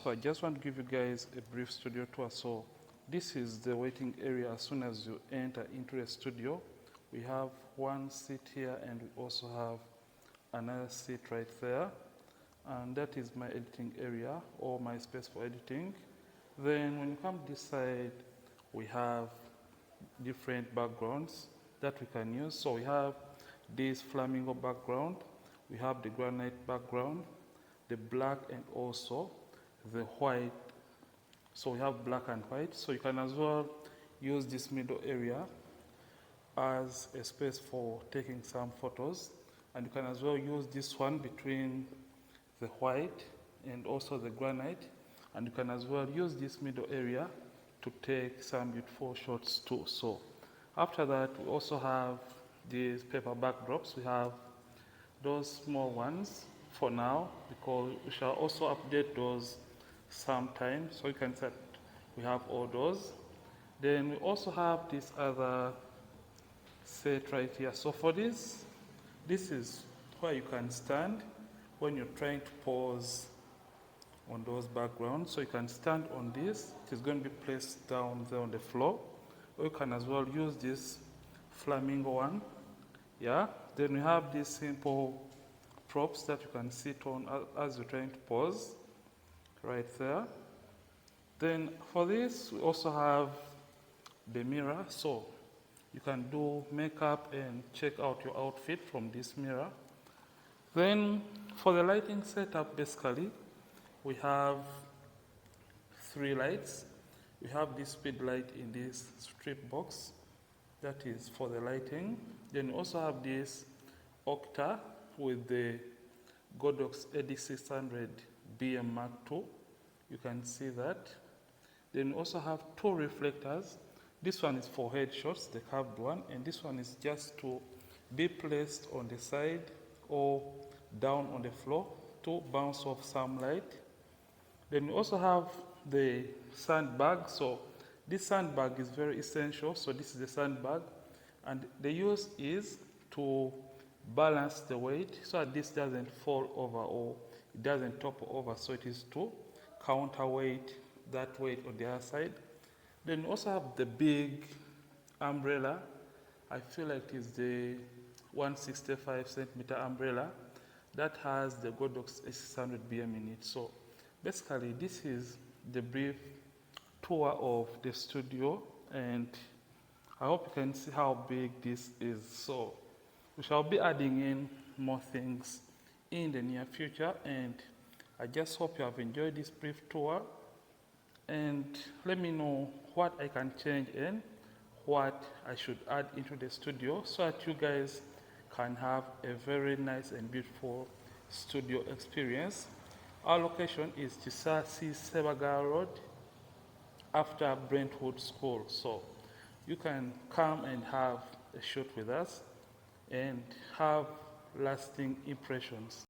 So I just want to give you guys a brief studio tour. So this is the waiting area. As soon as you enter into the studio, we have one seat here and we also have another seat right there. And that is my editing area or my space for editing. Then when you come this side, we have different backgrounds that we can use. So we have this flamingo background, we have the granite background, the black, and also the white. So we have black and white. So you can as well use this middle area as a space for taking some photos, and you can as well use this one between the white and also the granite, and you can as well use this middle area to take some beautiful shots too. So after that, we also have these paper backdrops. We have those small ones for now because we shall also update those sometime. So you can set, we have all those. Then we also have this other set right here. So for this is where you can stand when you're trying to pose on those backgrounds. So you can stand on this. It is going to be placed down there on the floor. Or you can as well use this flamingo one. Yeah. Then we have these simple props that you can sit on as you're trying to pose right there. Then for this, we also have the mirror. So you can do makeup and check out your outfit from this mirror. Then for the lighting setup, basically, we have 3 lights. We have this speed light in this strip box, that is for the lighting. Then we also have this Octa with the Godox AD600 BM Mark II. You can see that. Then we also have 2 reflectors. This one is for headshots, the curved one, and this one is just to be placed on the side or down on the floor to bounce off some light. Then we also have the sandbag. So this sandbag is very essential. So this is the sandbag, and the use is to balance the weight so that this doesn't fall over or it doesn't topple over. So it is to counterweight that weight on the other side. Then we also have the big umbrella. I feel like it is the 165 centimeter umbrella that has the Godox A600 BM in it. So basically, this is the brief tour of the studio, and I hope you can see how big this is. So we shall be adding in more things in the near future, and I just hope you have enjoyed this brief tour, and let me know what I can change and what I should add into the studio so that you guys can have a very nice and beautiful studio experience. Our location is Chisasi Sebaga Road after Brentwood School. So you can come and have a shoot with us and have lasting impressions.